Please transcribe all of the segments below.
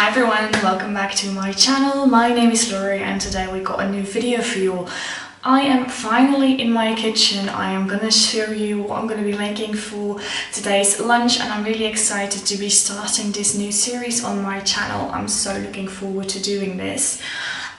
Hi everyone, welcome back to my channel. My name is Lori and today we got a new video for you all. I am finally in my kitchen. I am gonna show you what I'm gonna be making for today's lunch and I'm really excited to be starting this new series on my channel. I'm so looking forward to doing this.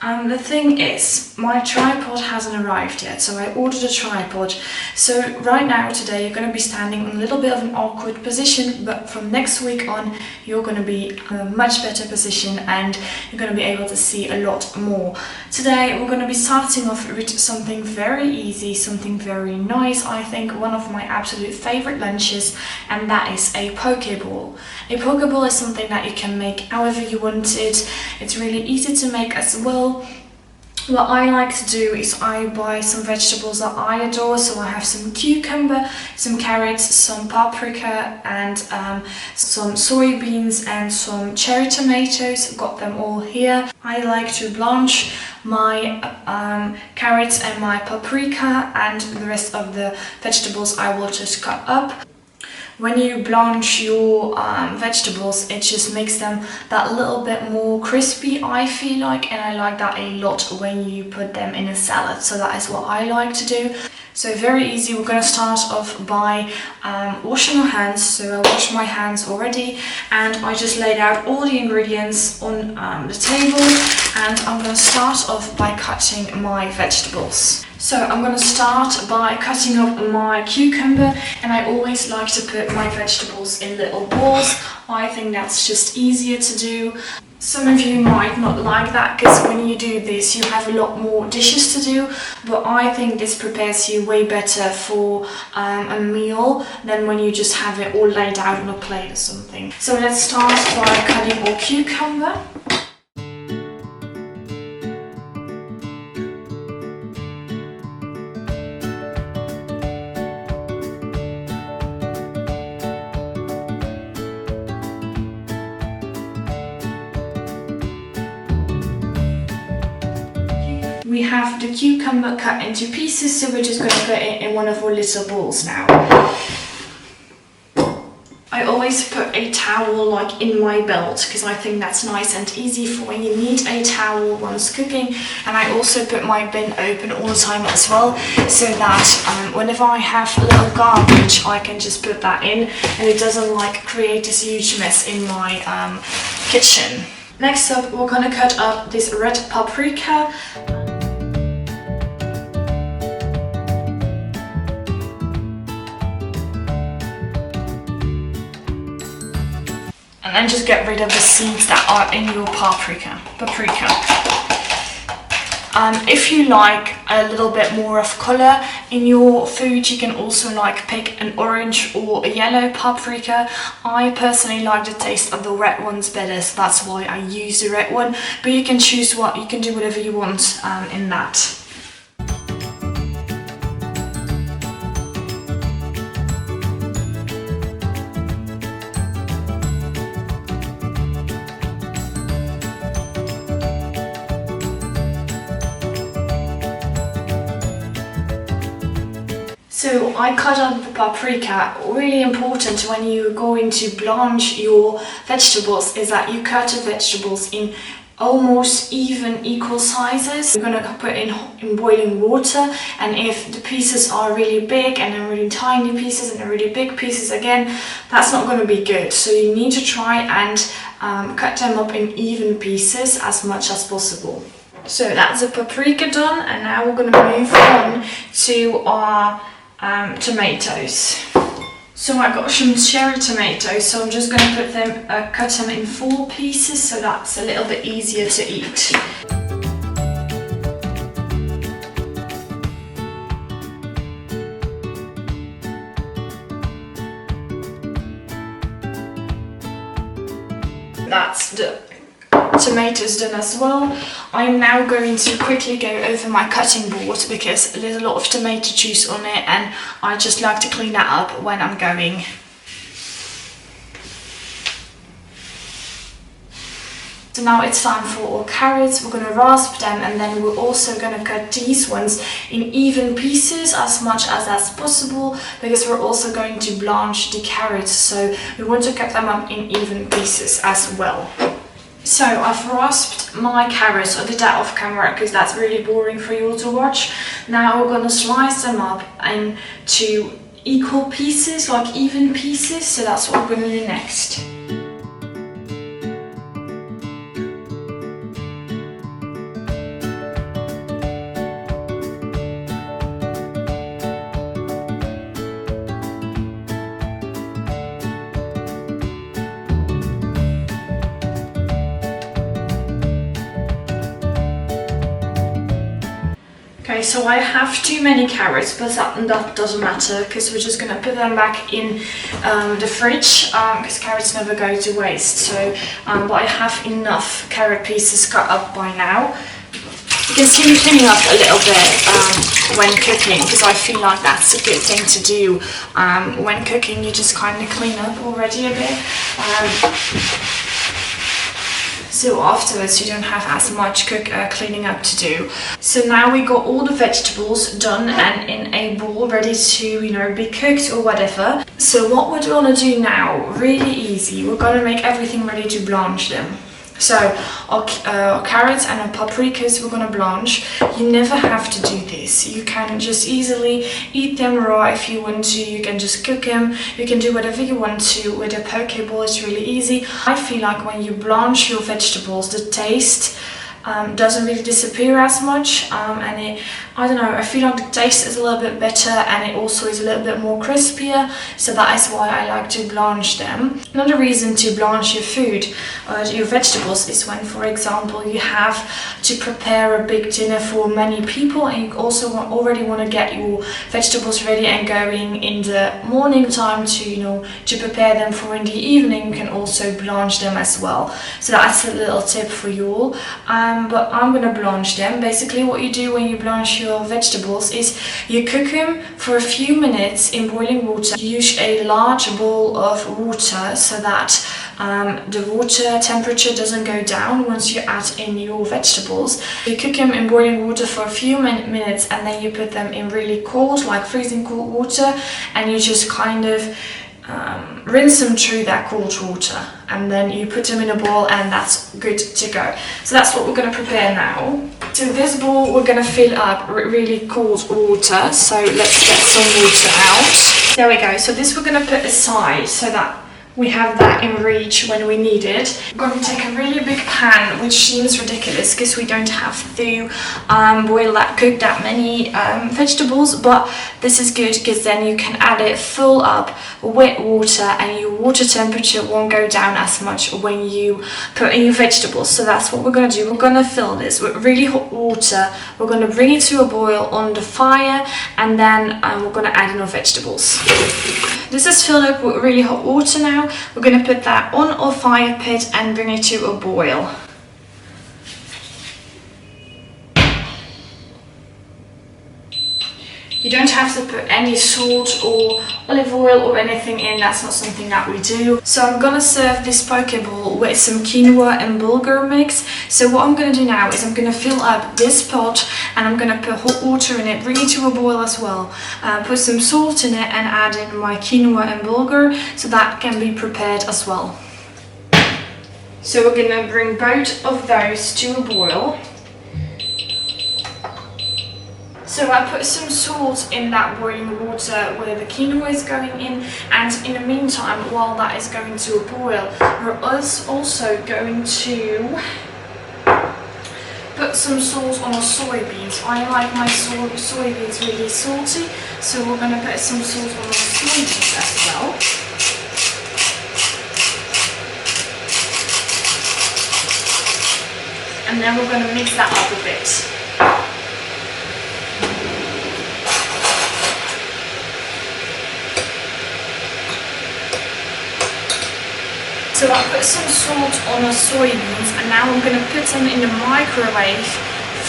The thing is, my tripod hasn't arrived yet, so I ordered a tripod. So right now, today, you're going to be standing in a little bit of an awkward position, but from next week on, you're going to be in a much better position and you're going to be able to see a lot more. Today, we're going to be starting off with something very easy, something very nice, I think, one of my absolute favorite lunches, and that is a poke bowl. A poke bowl is something that you can make however you want it. It's really easy to make as well. What I like to do is I buy some vegetables that I adore, so I have some cucumber, some carrots, some paprika and some soybeans and some cherry tomatoes. Got them all here. I like to blanch my carrots and my paprika, and the rest of the vegetables I will just cut up. When you blanch your vegetables, it just makes them that little bit more crispy, I feel like, and I like that a lot when you put them in a salad. So that is what I like to do. So very easy. We're going to start off by washing our hands. So I washed my hands already and I just laid out all the ingredients on the table, and I'm going to start off by cutting my vegetables. So I'm going to start by cutting up my cucumber, and I always like to put my vegetables in little balls. I think that's just easier to do. Some of you might not like that because when you do this you have a lot more dishes to do, but I think this prepares you way better for a meal than when you just have it all laid out on a plate or something. So let's start by cutting our cucumber. We have the cucumber cut into pieces, so we're just going to put it in one of our little bowls now. I always put a towel like in my belt because I think that's nice and easy for when you need a towel once cooking, and I also put my bin open all the time as well, so that whenever I have a little garbage I can just put that in and it doesn't like create this huge mess in my kitchen. Next up, we're going to cut up this red paprika. And then just get rid of the seeds that are in your paprika. If you like a little bit more of colour in your food, you can also like pick an orange or a yellow paprika. I personally like the taste of the red ones better, so that's why I use the red one. But you can choose you can do whatever you want in that. So I cut up the paprika. Really important when you're going to blanch your vegetables is that you cut the vegetables in almost equal sizes. You're going to put in boiling water, and if the pieces are really big and then really tiny pieces and then really big pieces again, that's not going to be good. So you need to try and cut them up in even pieces as much as possible. So that's the paprika done, and now we're going to move on to our tomatoes. So I got some cherry tomatoes, so I'm just going to cut them in 4 pieces, so that's a little bit easier to eat. That's the tomatoes done as well. I'm now going to quickly go over my cutting board because there's a lot of tomato juice on it and I just like to clean that up when I'm going. So now it's time for our carrots. We're going to rasp them, and then we're also going to cut these ones in even pieces as much as that's possible, because we're also going to blanch the carrots, so we want to cut them up in even pieces as well. So I've rasped my carrots. I did that off camera because that's really boring for you all to watch. Now we're gonna slice them up into equal pieces, like even pieces. So that's what we're gonna do next. Okay, so I have too many carrots, but that doesn't matter because we're just gonna put them back in the fridge because carrots never go to waste. So, but I have enough carrot pieces cut up by now. You can see me cleaning up a little bit when cooking because I feel like that's a good thing to do. When cooking, you just kind of clean up already a bit. So afterwards you don't have as much cleaning up to do. So now we got all the vegetables done and in a bowl ready to, you know, be cooked or whatever. So what we're gonna do now, really easy, we're gonna make everything ready to blanch them. So our carrots and our paprikas we're gonna blanch. You never have to do this. You can just easily eat them raw if you want to. You can just cook them. You can do whatever you want to with a poke bowl. It's really easy. I feel like when you blanch your vegetables, the taste doesn't really disappear as much, and I don't know, I feel like the taste is a little bit better and it also is a little bit more crispier, so that is why I like to blanch them. Another reason to blanch your food, your vegetables, is when, for example, you have to prepare a big dinner for many people and you also already want to get your vegetables ready and going in the morning time to, you know, to prepare them for in the evening. You can also blanch them as well. So that's a little tip for you all. But I'm gonna blanch them. Basically what you do when you blanch your vegetables is you cook them for a few minutes in boiling water. You use a large bowl of water so that the water temperature doesn't go down once you add in your vegetables. You cook them in boiling water for a few minutes and then you put them in really cold, like freezing cold water, and you just kind of rinse them through that cold water, and then you put them in a bowl and that's good to go. So that's what we're going to prepare now. So this bowl we're going to fill up really cold water, so let's get some water out. There we go. So this we're going to put aside so that we have that in reach when we need it. We're going to take a really big pan, which seems ridiculous because we don't have to cook that many vegetables, but this is good because then you can add it full up with water and your water temperature won't go down as much when you put in your vegetables. So that's what we're going to do. We're going to fill this with really hot water. We're going to bring it to a boil on the fire, and then we're going to add in our vegetables. This is filled up with really hot water now. We're going to put that on our fire pit and bring it to a boil. You don't have to put any salt or olive oil or anything in, that's not something that we do. So I'm gonna serve this poke bowl with some quinoa and bulgur mix. So what I'm gonna do now is I'm gonna fill up this pot and I'm gonna put hot water in it, bring it to a boil as well. Put some salt in it and add in my quinoa and bulgur so that can be prepared as well. So we're gonna bring both of those to a boil. So I put some salt in that boiling water where the quinoa is going in, and in the meantime, while that is going to a boil, we're also going to put some salt on our soybeans. I like my soybeans really salty, so we're going to put some salt on our soybeans as well. And then we're going to mix that up a bit. So I put some salt on our soybeans and now I'm going to put them in the microwave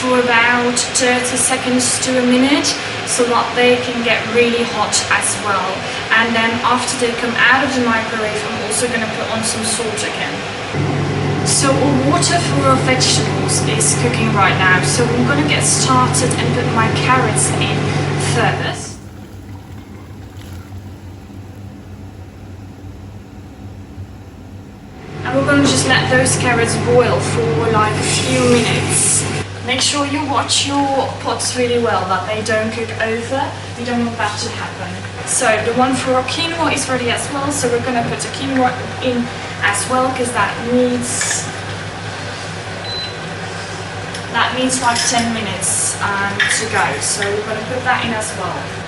for about 30 seconds to a minute so that they can get really hot as well. And then after they come out of the microwave, I'm also going to put on some salt again. So our water for our vegetables is cooking right now, so I'm going to get started and put my carrots in first. We're going to just let let those carrots boil for like a few minutes. Make sure you watch your pots really well, that they don't cook over. We don't want that to happen. So the one for our quinoa is ready as well, so we're going to put the quinoa in as well, because that needs like 10 minutes to go. So we're going to put that in as well.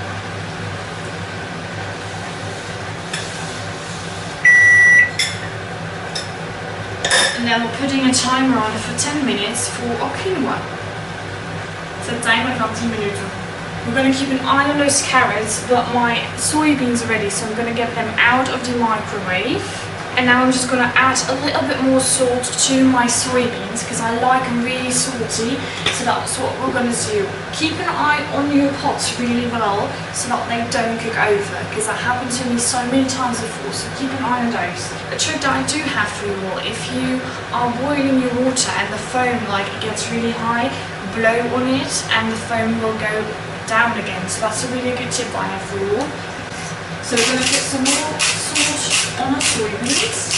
And then we're putting a timer on for 10 minutes for our quinoa. So timer van 10 minuten. We're going to keep an eye on those carrots, but my soybeans are ready, so I'm going to get them out of the microwave. And now I'm just going to add a little bit more salt to my soybeans, because I like them really salty, so that's what we're going to do. Keep an eye on your pots really well, so that they don't cook over, because that happened to me so many times before, so keep an eye on those. A trick that I do have for you all, if you are boiling your water and the foam like gets really high, blow on it and the foam will go down again, so that's a really good tip I have for you all. So we're going to put some more salt on our soybeans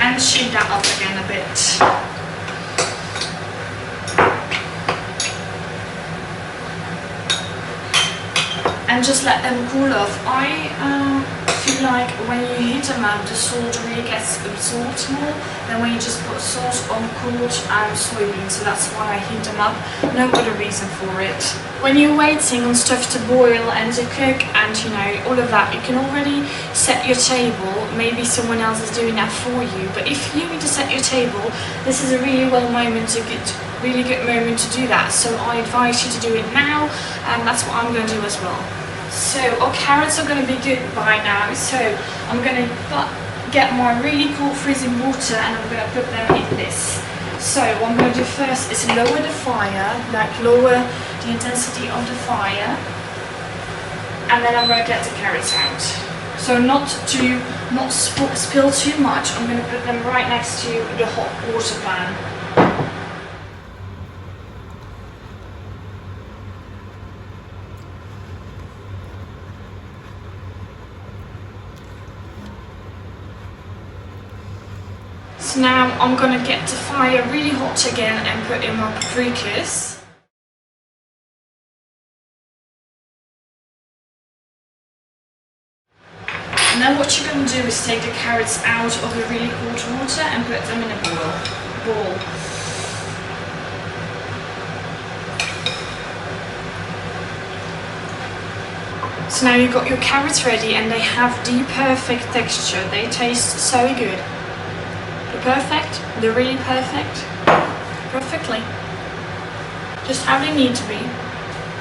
and shake that up again a bit. And just let them cool off. I feel like when you heat them up, the salt really gets absorbed more than when you just put salt on cooled soybeans, so that's why I heat them up, no other reason for it. When you're waiting on stuff to boil and to cook and you know all of that, you can already set your table. Maybe someone else is doing that for you, but if you need to set your table, this is a really good moment to do that. So I advise you to do it now, and that's what I'm going to do as well. So our carrots are going to be good by now, so I'm going to get my really cold freezing water and I'm going to put them in this. So what I'm going to do first is lower the fire, like lower the intensity of the fire, and then I'm going to get the carrots out. So not spill too much, I'm going to put them right next to the hot water pan. So now I'm going to get the fire really hot again and put in my paprikas. And then what you're going to do is take the carrots out of the really cold water and put them in a bowl. So now you've got your carrots ready and they have the perfect texture. They taste so good. Perfect, they're really perfect, perfectly, just how they need to be.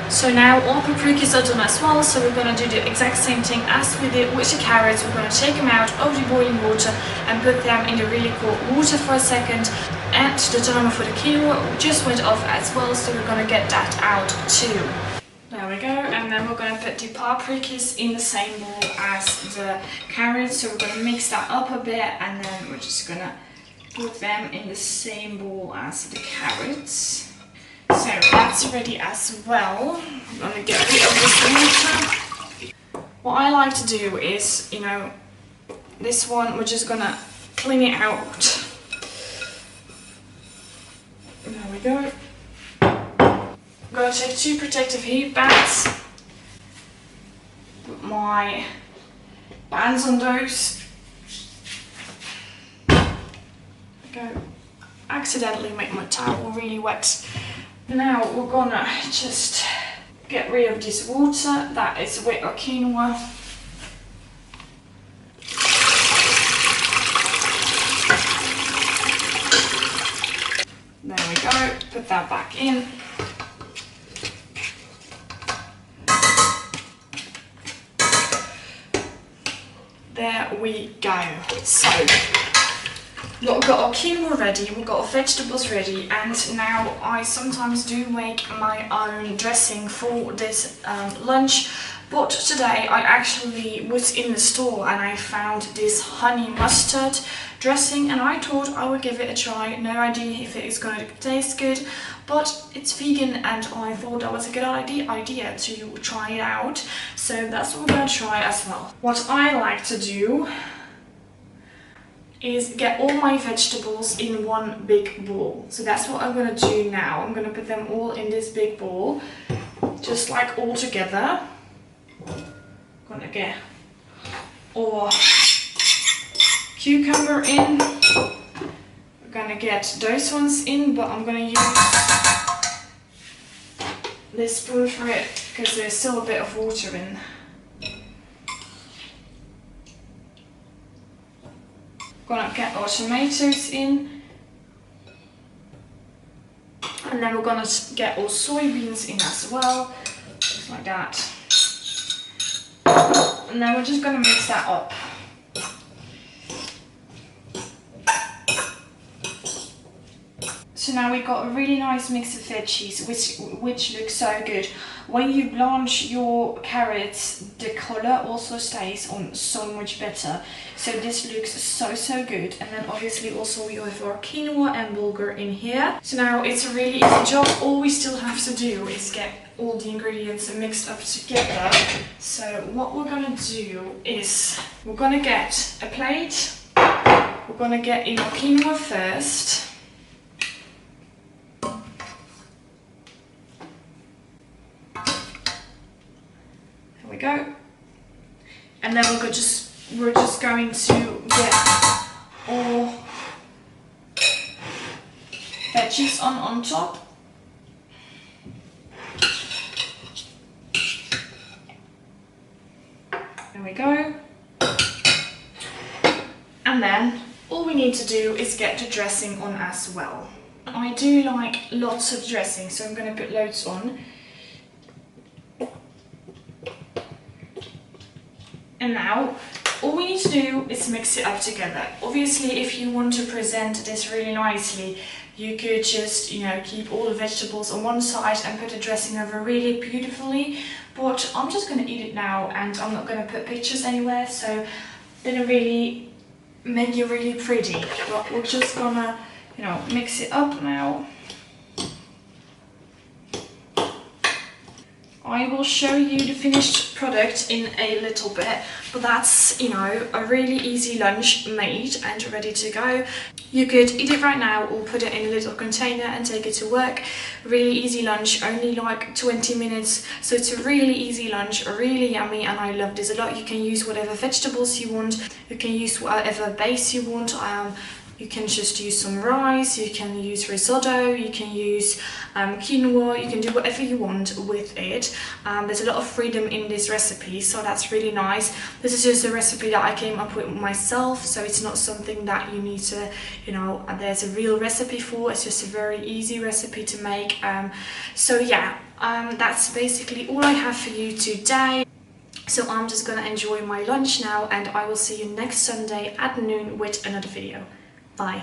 So now all paprikas are done as well, so we're going to do the exact same thing as we did with the carrots. We're going to take them out of the boiling water and put them in the really cold water for a second. And the timer for the quinoa just went off as well, so we're going to get that out too. There we go, and then we're going to put the paprikas in the same bowl as the carrots, so we're going to mix that up a bit and then we're just going to put them in the same bowl as the carrots. So that's ready as well. I'm going to get rid of this water. What I like to do is, you know, this one we're just going to clean it out. There we go. I'm going to take 2 protective heat bands, put my bands on those. Go. Accidentally make my towel really wet. Now we're gonna just get rid of this water that is with our quinoa. There we go, put that back in. There we go. So we've got our quinoa ready, we've got our vegetables ready, and now I sometimes do make my own dressing for this lunch. But today I actually was in the store and I found this honey mustard dressing and I thought I would give it a try. No idea if it is going to taste good, but it's vegan and I thought that was a good idea to try it out. So that's what we're going to try as well. What I like to do is get all my vegetables in one big bowl. So that's what I'm going to do now. I'm going to put them all in this big bowl, just like all together. I'm going to get our cucumber in. We're going to get those ones in, but I'm going to use this spoon for it because there's still a bit of water in. Gonna get our tomatoes in, and then we're gonna get our soybeans in as well, just like that. And then we're just gonna mix that up. So now we've got a really nice mix of veggies, which looks so good. When you blanch your carrots, the colour also stays on so much better. So this looks so good. And then obviously also we have our quinoa and bulgur in here. So now it's a really easy job. All we still have to do is get all the ingredients mixed up together. So what we're gonna do is we're gonna get a plate. We're gonna get in our quinoa first. There we go. And then we're just going to get all veggies on top. There we go. And then all we need to do is get the dressing on as well. I do like lots of dressing, so I'm going to put loads on. And now all we need to do is mix it up together. Obviously, if you want to present this really nicely, you could just, you know, keep all the vegetables on one side and put the dressing over really beautifully. But I'm just going to eat it now, and I'm not going to put pictures anywhere, so it didn't really make it really pretty. But we're just gonna, you know, mix it up now. I will show you the finished product in a little bit, but that's, you know, a really easy lunch made and ready to go. You could eat it right now or put it in a little container and take it to work. Really easy lunch, only like 20 minutes. So it's a really easy lunch, really yummy, and I love this a lot. You can use whatever vegetables you want. You can use whatever base you want. You can just use some rice, you can use risotto, you can use quinoa, you can do whatever you want with it. There's a lot of freedom in this recipe, so that's really nice. This is just a recipe that I came up with myself, so it's not something that you need to, you know, there's a real recipe for. It's just a very easy recipe to make. So yeah, that's basically all I have for you today. So I'm just gonna enjoy my lunch now, and I will see you next Sunday at noon with another video. Bye.